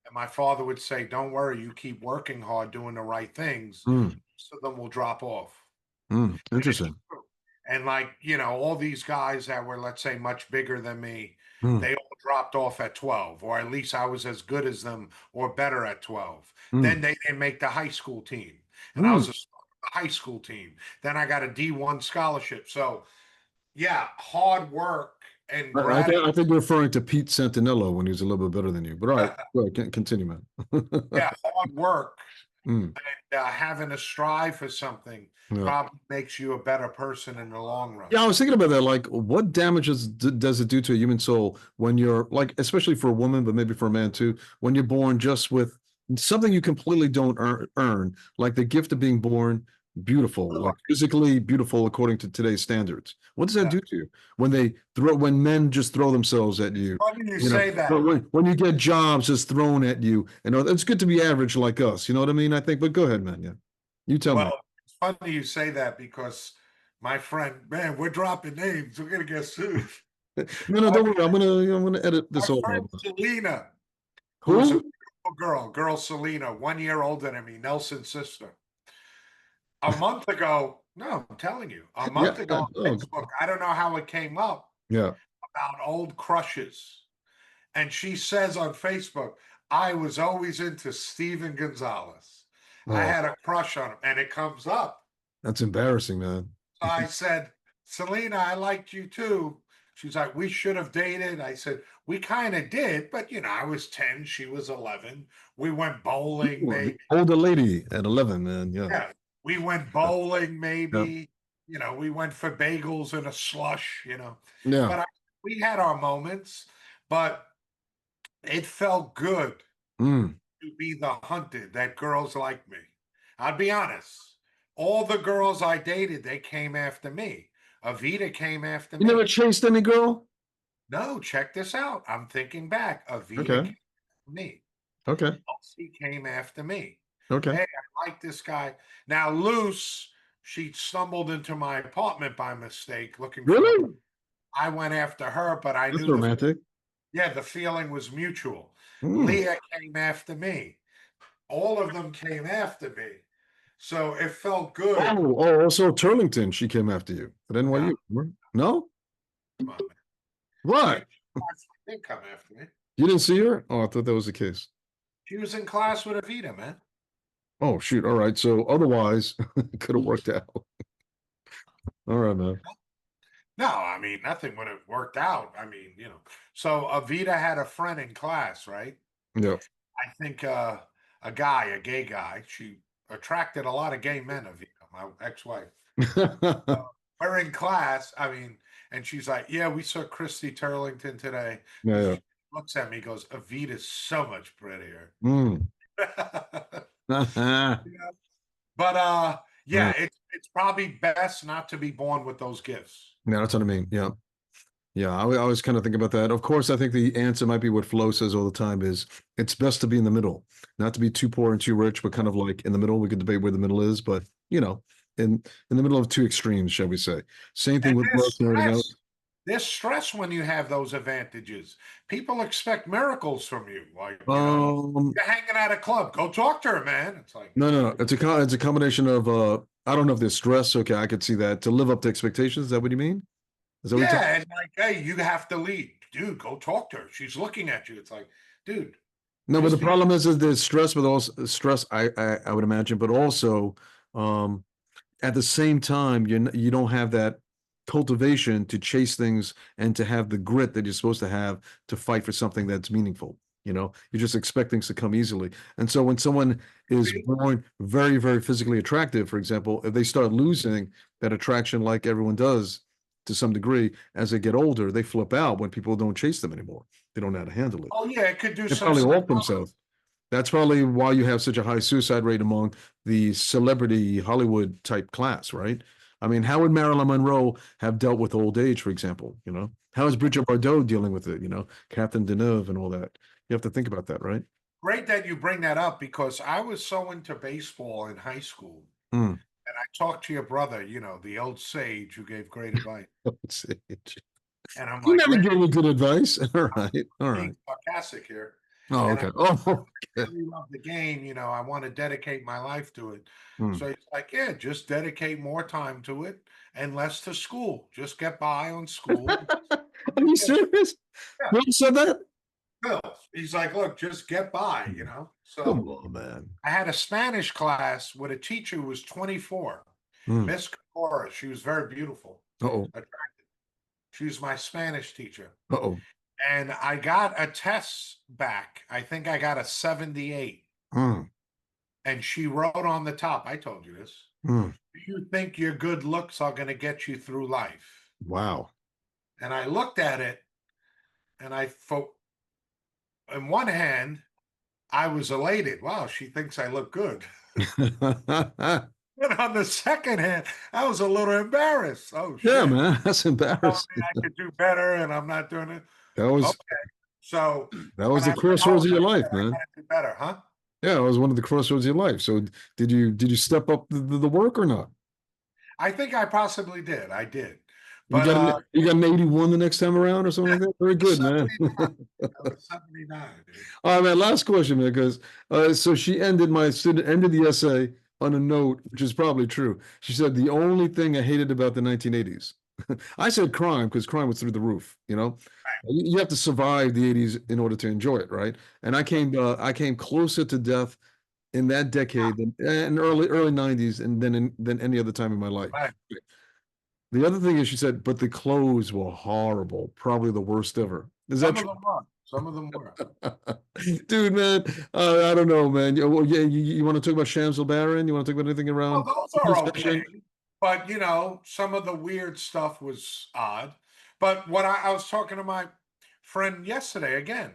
And my father would say, don't worry, you keep working hard, doing the right things, Mm. so then we'll drop off. Mm. And it's Interesting. true. And like, all these guys that were, let's say, much bigger than me, Mm. they all dropped off at 12, or at least I was as good as them or better at 12. Mm. Then they didn't make the high school team. And I Mm. was a star of the high school team. Then I got a D1 scholarship. So yeah, hard work and I gratitude. think you're referring to Pete Santinello when he was a little bit better than you. But all right, go ahead, continue, man. Yeah, hard work Mm. and having to strive for something Yeah. probably makes you a better person in the long run. Yeah, I was thinking about that. Like, what damages does it do to a human soul when you're like, especially for a woman, but maybe for a man too, when you're born just with something you completely don't earn, like the gift of being born beautiful, like physically beautiful according to today's standards. What does that Yeah. do to you when men just throw themselves at you? Funny you You know, say but that. when you get jobs just thrown at you, it's good to be average like us. You know what I mean? I think. But go ahead, man. Yeah, you tell me. Well, it's funny you say that because my friend, man, we're dropping names. We're gonna get sued. No, no, Our, don't worry. I'm gonna edit our this all friend out. Selena, who is a Who? beautiful girl Selena, 1 year older than me, Nelson's sister. A month ago, no, I'm telling you, a Yeah. month ago on Oh, Facebook, I don't know how it came up yeah. about old crushes. And she says on Facebook, I was always into Steven Gonzalez. I Oh, had a crush on him, and it comes up. that's embarrassing, man. So I said, Selena, I liked you too. She's like, we should have dated. I said, we kind of did, but I was 10, she was 11. We went bowling, Ooh, the maybe. older lady at 11, man. Yeah. Yeah, we went bowling, Yeah. maybe. We went for bagels and a slush. Yeah. But we had our moments, but it felt good Mm. to be the hunted that girls like me. I'll be honest. All the girls I dated, they came after me. Avita came after You never me. chased any girl? No, check this out. I'm thinking back. Avita Okay. came after me. Okay. Elsie came after me. Okay. Hey, I like this guy. Now, Luce, she stumbled into my apartment by mistake looking for a. Really? I went after her, but I That's knew romantic. the feeling was mutual. Mm. Leah came after me. All of them came after me. So it felt good. Also Turlington, she came after you at No, NYU. No? come on, man. She What? didn't come after me. You didn't see her? Oh, I thought that was the case. She was in class with Avita, man. Oh, shoot. All right. So otherwise, it could have worked out. All right, man. No, I mean, nothing would have worked out. I mean, So Avita had a friend in class, right? Yeah. I think a gay guy. She attracted a lot of gay men, Avita, my ex-wife. We're in class. I mean, and she's like, "Yeah, we saw Christy Turlington today." Yeah, yeah. She looks at me, goes, "Avita's so much prettier." Mm. Yeah. But yeah, Yeah, it's probably best not to be born with those gifts. that's what I mean. Yeah. Yeah, I always kind of think about that. Of course, I think the answer might be what Flo says all the time is it's best to be in the middle, not to be too poor and too rich, but kind of like in the middle. We could debate where the middle is, but you know, in the middle of two extremes, shall we say. Same thing And with work and everything else. there's stress when you have those advantages. People expect miracles from you. Like, Um, you're hanging at a club, go talk to her, man. It's like, no, no, no. It's a combination of I don't know if there's stress. Okay, I could see that. To live up to expectations, is that what you mean? Is that what you're yeah, and like, hey, you have to lead. Dude, go talk to her. She's looking at you. It's like, dude, No, but the just be problem is there's stress, but also stress. I would imagine, but also um, at the same time, you don't have that cultivation to chase things and to have the grit that you're supposed to have to fight for something that's meaningful. You just expect things to come easily, and so when someone is born very, very physically attractive, for example, if they start losing that attraction, like everyone does to some degree, as they get older, they flip out when people don't chase them anymore. They don't know how to handle it. oh yeah, it could do They some probably off psychology. themselves. That's probably why you have such a high suicide rate among the celebrity Hollywood type class, right? I mean, how would Marilyn Monroe have dealt with old age, for example? How is Bridget Bardot dealing with it? Catherine Deneuve and all that. You have to think about that, right? Great that you bring that up because I was so into baseball in high school. Mm. And I talked to your brother, the old sage who gave great advice. Let's see. And I'm You like, never Rick, gave me good advice. All I'm right. All being right. sarcastic here. Oh, And I okay. Oh, okay. really love the game. I want to dedicate my life to it. Mm. So he's like, yeah, just dedicate more time to it and less to school. Just get by on school. Are you serious? Yeah, Bill said that? Bill. He's like, look, just get by. Come So on, man. I had a Spanish class with a teacher who was 24, Mm. Miss Cora. She was very beautiful. Uh-oh. She was my Spanish teacher. Uh-oh. And I got a test back. I think I got a 78. Mm. And she wrote on the top, I told you this. Mm. Do you think your good looks are going to get you through life? Wow. And I looked at it and I thought, in one hand, I was elated. Wow, she thinks I look good. And on the second hand, I was a little embarrassed. Oh, Yeah, shit. man, that's Telling me embarrassing. I could do better and I'm not doing it. That Okay. was So that when was I the went crossroads home, of I your said, life, I man. got to do better, huh? Yeah, it was one of the crossroads of your life. So did you step up the work or not? I think I possibly did. I did. You But got an 81 the next time around or something like that? Very good, man. 79. I was 79, dude. All right, man. Last question, man, because so my student ended the essay on a note, which is probably true. She said the only thing I hated about the 1980s. I said crime because crime was through the roof. You have to survive the 80s in order to enjoy it, right? And I came closer to death in that decade than in early 90s and than any other time in my life. Right. The other thing is she said, but the clothes were horrible, probably the worst ever. Is that Some of true? them were. Some of them were. Dude, man, I don't know, man. Well, yeah, you want to talk about Shams Baron? You want to talk about anything Well, around those are okay. fashion? But, some of the weird stuff was odd. But what I was talking to my friend yesterday again.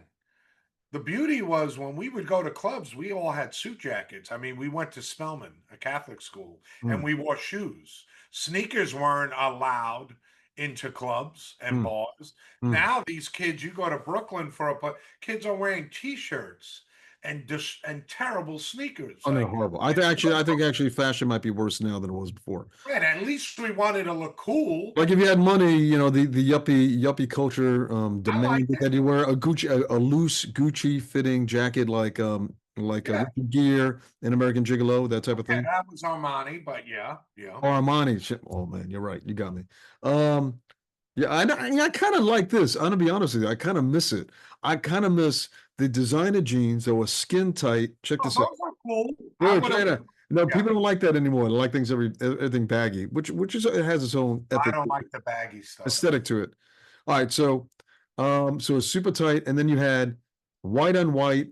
The beauty was when we would go to clubs, we all had suit jackets. I mean, we went to Spelman, a Catholic school, and Mm, we wore shoes. Sneakers weren't allowed into clubs and mm, bars. mm. Now these kids, you go to Brooklyn for kids are wearing t-shirts and terrible sneakers. Oh no, Like, horrible. I think actually fashion might be worse now than it was before. man, at least we wanted to look cool. Like if you had money, the yuppie culture I liked demanded it. that you wear a loose Gucci fitting jacket like a Yeah, Richard Gere in American Gigolo, that type of yeah, thing. that was Armani, but yeah, yeah. Or Armani. Shit. Oh man, you're right. You got me. Um, yeah, I kind of like this. I'm gonna be honest with you. I kind of miss it. I kind of miss the designer jeans that were skin tight. Check Oh, this out. those are cool. I Wait, would have. China. No, Yeah. people don't like that anymore. They like everything baggy, which is it has its own I ethic don't like the baggy stuff. aesthetic to it. All right, so it's super tight, and then you had white on white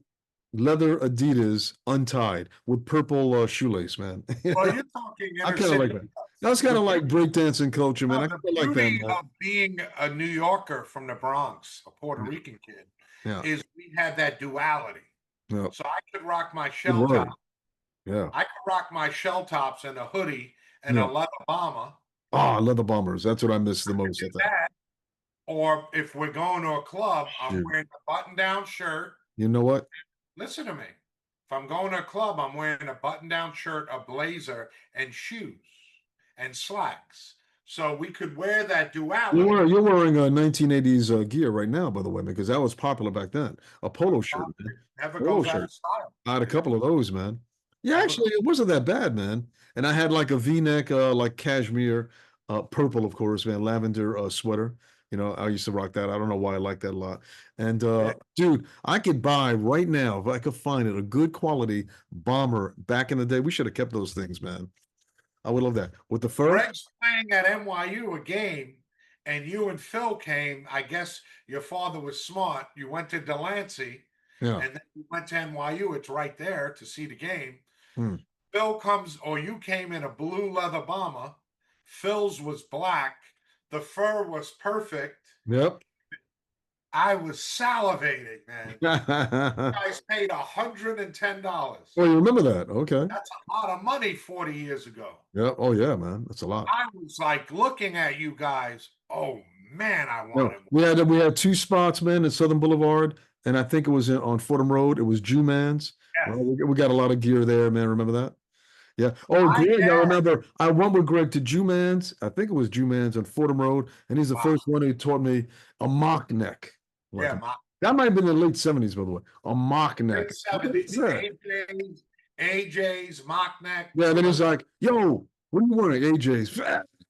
leather Adidas untied with purple shoelace, man. Well, you're talking I inner kind of like city that. stuff. That's kind The of like breakdancing culture, man. I the kind of like that, beauty man. of being a New Yorker from the Bronx, a Puerto Rican kid, Yeah, is we had that duality. yeah. So I could rock my Good shell top. word. Yeah, I could rock my shell tops and a hoodie and a yeah. leather bomber. Ah, leather bombers. That's what I miss the I could most, do I think. that. Or if we're going to a club, I'm Dude, wearing a button-down shirt. you know what? Listen to me. If I'm going to a club, I'm wearing a button-down shirt, a blazer, and shoes and slacks. So we could wear that duality. You're wearing a 1980s gear right now, by the way, man, because that was popular back then. A polo shirt, man. Never Polo goes out shirt. of style. I had a Never, couple of those, man. Yeah, never actually, it wasn't that bad, man. And I had like a V-neck, like cashmere, purple, of course, man, lavender sweater. You know, I used to rock that. I don't know why I like that a lot. And yeah. dude, I could buy right now, if I could find it, a good quality bomber back in the day. We should have kept those things, man. I would love that. With the fur? Greg's playing at NYU a game, and you and Phil came. I guess your father was smart. You went to Delancey, Yeah. and then you went to NYU. It's right there to see the game. Hmm. Phil comes, or you came in a blue leather bomber. Phil's was black. The fur was perfect. Yep. I was salivating, man. Oh, You guys paid $110. you remember that? Okay. That's a lot of money 40 years ago. Yeah. Oh, yeah, man. That's a lot. I was like looking at you guys. Oh man, I No, wanted one. we had two spots, man, in Southern Boulevard, and I think it was on Fordham Road. It was Jew Man's. Yes. Well, we got a lot of gear there, man. Remember that? Yeah. Oh, Greg, I Yeah. remember. I went with Greg to Jew Man's. I think it was Jew Man's on Fordham Road, and he's the Wow. first one who taught me a mock neck. Like Yeah, that might have been in the late 70s, by the way. A mock neck. late What the heck is 70s, that? AJ's, mock neck. Yeah, and then he's like, "Yo, what are you wearing?" AJ's,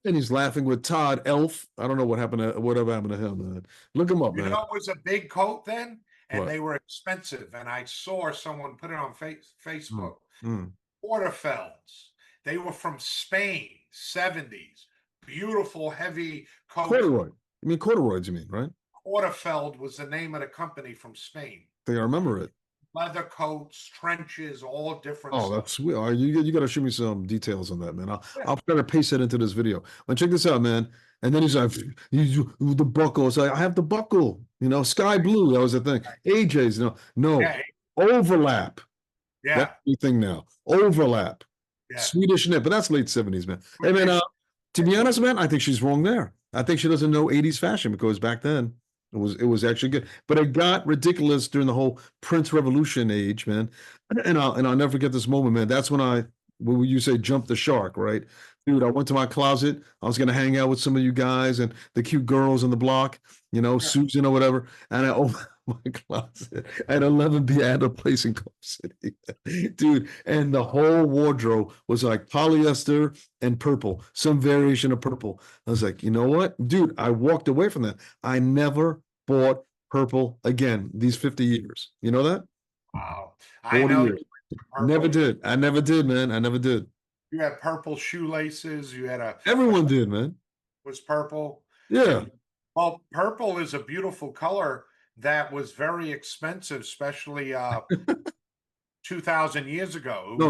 and he's laughing with Todd Elf. I don't know whatever happened to him, man. Look him up, You man. know, it was a big coat then, and What? they were expensive. And I saw someone put it on Mm, Facebook. mm. Porterfelds. They were from Spain, 70s. Beautiful, heavy coats. Corduroy. You mean corduroys? You mean right? Porterfeld was the name of the company from Spain. I think I remember it. Leather coats, trenches, all different Oh, stuff. that's sweet. You got to show me some details on that, man. Yeah. I'll try to paste that into this video. But check this out, man. And then he's like, the buckle. So I have the buckle. You know, sky blue. That was the thing. AJ's. No, Yeah, overlap. yeah, That's the thing now. Overlap. yeah. Swedish knit, but that's late 70s, man. Hey, man. To be honest, man, I think she's wrong there. I think she doesn't know 80s fashion because back then it was actually good. But it got ridiculous during the whole Prince Revolution age, man. And I'll never forget this moment, man. That's when you say jump the shark, right? Dude, I went to my closet. I was gonna hang out with some of you guys and the cute girls in the block, Susan or whatever. And I opened my closet at 11 p.m. at a place in Culver City, dude. And the whole wardrobe was like polyester and purple, some variation of purple. I was like, you know what, dude? I walked away from that. I never bought purple again these 50 years. You know that? Wow. I 40 know years. Never did. I never did, man. I never did. you had purple shoelaces. You had Everyone did, man. was purple. Yeah. Well, purple is a beautiful color that was very expensive, especially 2,000 years ago. No,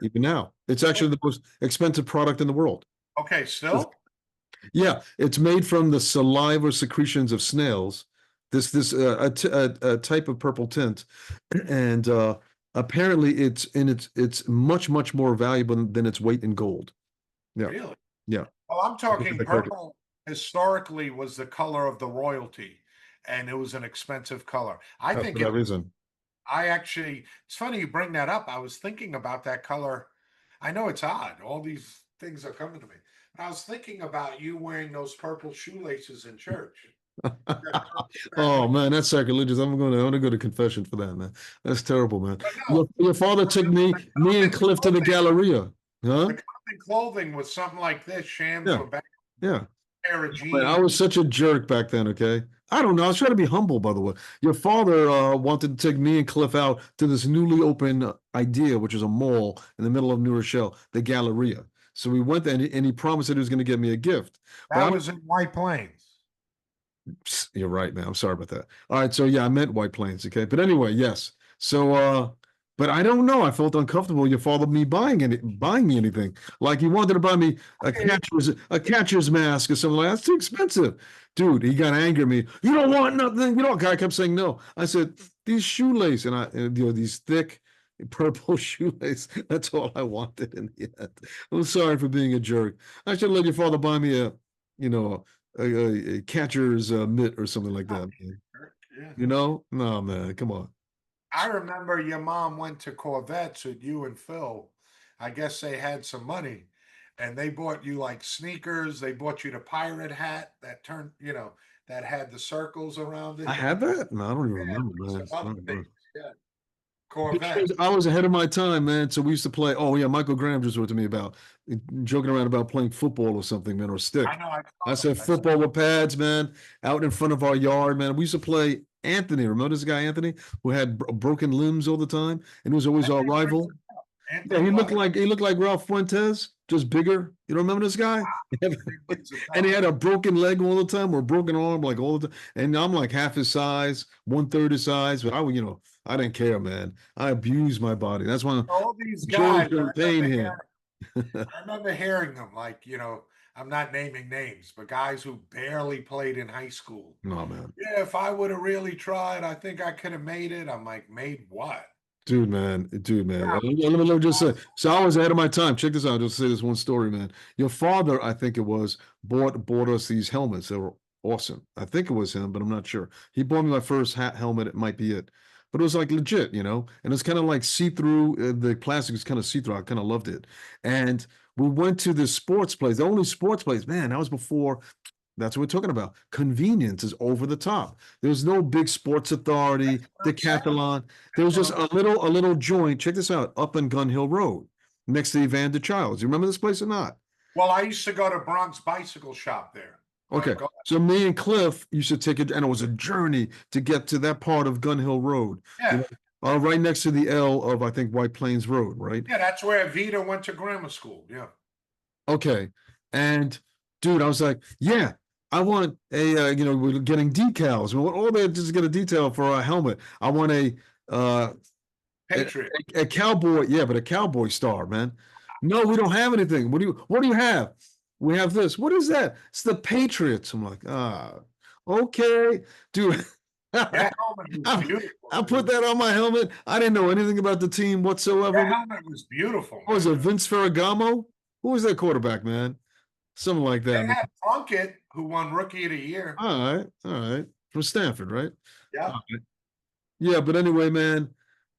even now, it's actually the most expensive product in the world. Okay, still? Yeah, it's made from the saliva secretions of snails. A type of purple tint, and apparently it's much more valuable than its weight in gold. Yeah, Really? yeah. Well, I'm talking purple historically was the color of the royalty, and it was an expensive color. I think for that reason. it's funny you bring that up. I was thinking about that color. I know it's odd. All these things are coming to me. I was thinking about you wearing those purple shoelaces in church. Oh man, that's sacrilegious. I'm gonna go to confession for that, man. That's terrible, man. No, Your father took me and Cliff to the Galleria, huh? the common clothing was something like this, shams Yeah. or back Yeah. pair of jeans. Man, I was such a jerk back then, okay? I don't know. I was trying to be humble, by the way. Your father wanted to take me and Cliff out to this newly opened idea, which is a mall in the middle of New Rochelle, the Galleria. So we went there, and he promised that he was going to get me a gift. That was in White Plains. You're right, man. I'm sorry about that. All right, so yeah, I meant White Plains, okay? But anyway, yes. So, but I don't know. I felt uncomfortable. Your father me buying me anything. Like he wanted to buy me a catcher's mask or something like that. That's too expensive, dude. He got angry at me. You don't want nothing. Guy kept saying no. I said these shoelace these thick purple shoelace. That's all I wanted in the end. I'm sorry for being a jerk. I should let your father buy me a catcher's mitt or something like Oh, that, man. yeah. You know? No, man, come on. I remember your mom went to Corvettes with you and Phil. I guess they had some money and they bought you like sneakers. They bought you the pirate hat that turned, that had the circles around I it. had that? No, I don't even Yeah, remember, man. some other things. Yeah. Corvette. Because I was ahead of my time, man. So we used to play. Oh yeah, Michael Graham just wrote to me about joking around about playing football or something, man, or I stick. know I I saw said that. football with pads, man, out in front of our yard, man. We used to play Anthony. Remember this guy Anthony who had broken limbs all the time, and he was always That our name rings rival. a bell. Yeah, Anthony what? he looked like Ralph Fuentes, just bigger. You don't remember this guy? That name rings a And he bell. had a broken leg all the time or broken arm, like all the time. And I'm like half his size, one third his size. But I didn't care, man. I abused my body. That's why All these Joey guys, started paying him. I remember hearing them like, I'm not naming names, but guys who barely played in high school. No, man. Yeah, if I would have really tried, I think I could have made it. I'm like, made what? Dude, man. Yeah, Let me just say. So I was ahead of my time. Check this out. I'll just say this one story, man. Your father, I think it was, bought us these helmets. They were awesome. I think it was him, but I'm not sure. He bought me my first hat helmet. It might be it, but it was like legit, And it's kind of like see through. The plastic is kind of see through. I kind of loved it. And we went to this sports place. The only sports place, man. That was before. That's what we're talking about. Convenience is over the top. There's no big sports authority, what I'm saying. decathlon. There That's was what just I'm a little joint. Check this out, up on Gun Hill Road, next to Evander Childs. You remember this place or not? Well, I used to go to Bronx Bicycle Shop there. Okay. But go, So me and Cliff used to take it, and it was a journey to get to that part of Gun Hill Road. You yeah, right next to the L of I think White Plains Road, right? yeah, that's where Vita went to grammar school. Yeah. Okay. And dude, I was like, yeah, I want we're getting decals. We want all that just to get a detail for a helmet. I want uh a, Patriot. a cowboy, yeah, but a cowboy star, man. No, we don't have anything. What do you have? We have this. What is that? It's the Patriots. I'm like, okay, dude. That helmet was I, beautiful. I put that on my helmet. I didn't know anything about the team whatsoever. That helmet was beautiful, What was man. it, Vince Ferragamo? Who was that quarterback, man? Something like They that, man. had Plunkett, who won Rookie of the Year. All right. From Stanford, right? Yeah. All right. Yeah, but anyway, man,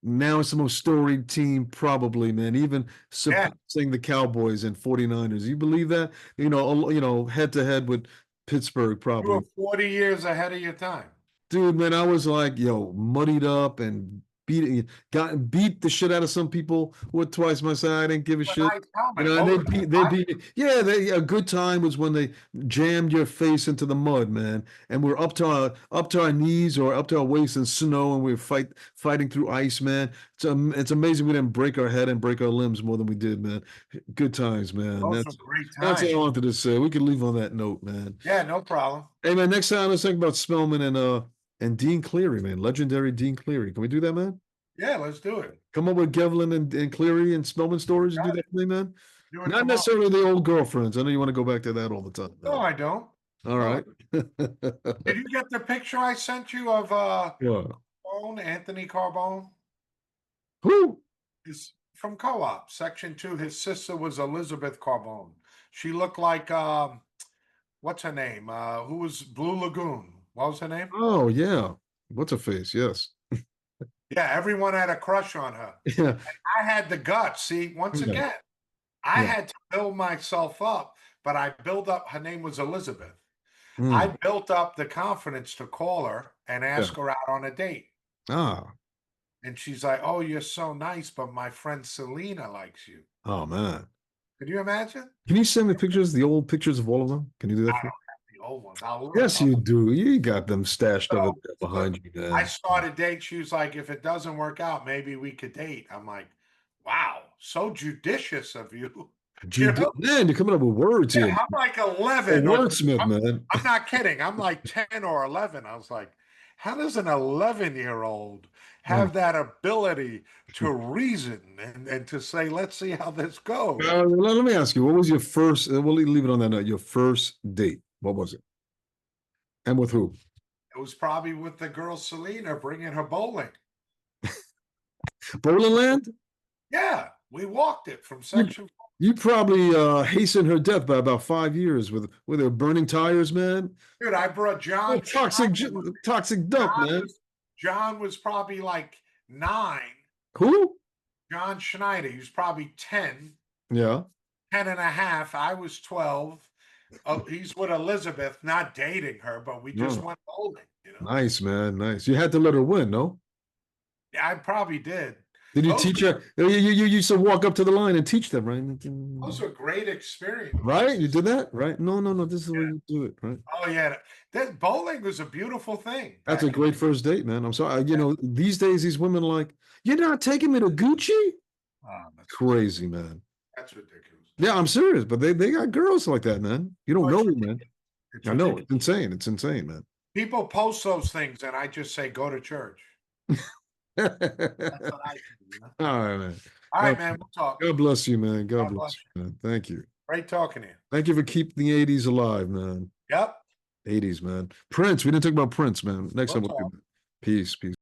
now it's the most storied team probably, man, even Yeah. surpassing the Cowboys and 49ers. You believe that? Head to head with Pittsburgh You were probably. 40 years ahead of your time. Dude, man, I was like, muddied up and beat the shit out of some people who were twice my size. I didn't give a A shit. nice helmet. And Most they beat me. Yeah, a good time was when they jammed your face into the mud, man. And we're up to our knees or up to our waist in snow, and we were fighting through ice, man. It's amazing we didn't break our head and break our limbs more than we did, man. Good times, man. those were great That's all I times. wanted to say. We can leave on that note, man. Yeah, no problem. Hey man, next time let's think about Spellman and Dean Cleary, man. Legendary Dean Cleary. Can we do that, man? Yeah, let's do it. Come up with Devlin and Cleary and Spellman stories and do Got that it. for me, man. Do it Not tomorrow. necessarily the old girlfriends. I know you want to go back to that all the time. No, Man. I don't. All No. right. Did you get the picture I sent you of Yeah. Anthony Carbone? Who? Is from Co-op Section 2. His sister was Elizabeth Carbone. She looked like what's her name? Who was Blue Lagoon? What was her name? Oh yeah. What's a face? Yes. Yeah, everyone had a crush on her. Yeah. I had the guts. See, once Yeah. again, I Yeah. had to build myself up, but I built up. Her name was Elizabeth. I Mm. built up the confidence to call her and Yeah. ask her out on a date. Ah. And she's like, "Oh, you're so nice, but my friend Selena likes you." Oh man. Could you imagine? Can you send me pictures, the old pictures of all of them? Can you do that I for me? don't have the old ones. I'll look. Yes, you do. You got them stashed over So, there look, behind you, I man. started date. She was like, "If it doesn't work out, maybe we could date." I'm like, "Wow, so judicious of you." You know? Man, you're coming up with words Yeah, here. I'm like A 11 or wordsmith, I'm, man. I'm not kidding. I'm like 10 or 11. I was like, how does an 11-year-old Mm. have that ability to reason and to say, let's see how this goes? Let me ask you, what was your first? We'll leave it on that note. Your first date, what was it, and with who? It was probably with the girl Selena bringing her bowling. Bowling Land? Yeah, we walked it from You, section. You probably hastened her death by about 5 years with her burning tires, man. Dude, I brought Oh, John toxic, Schneider. toxic dump, John man. was, John was probably like 9. Who? John Schneider, he was probably 10, Yeah. 10 and a half. I was 12. He's with Elizabeth, not dating her, but we just No. went bowling. Nice, man. Nice. You had to let her win, no? Yeah, I probably did. Did you Those, teach her? You used to walk up to the line and teach them, right? those are great experiences. Right? You did that, right? No, no, no. This is the way you do it, right? Oh yeah, that bowling was a beautiful thing. That's a great first date, man. I'm sorry. These days, these women are like, you're not taking me to Gucci? Oh, Crazy, man. that's ridiculous. Yeah, I'm serious, but they got girls like that, man. You don't know, man. It's I know. ridiculous. It's insane. It's insane, man. People post those things, and I just say, "Go to church." That's what I do. All right, man. All right, man. We'll talk. God bless you, man. God God bless bless you, man. Thank you. Great talking to you. Thank you for keeping the 80s alive, man. Yep. 80s, man. Prince. We didn't talk about Prince, man. Next We'll time we'll talk. do that. Peace, peace.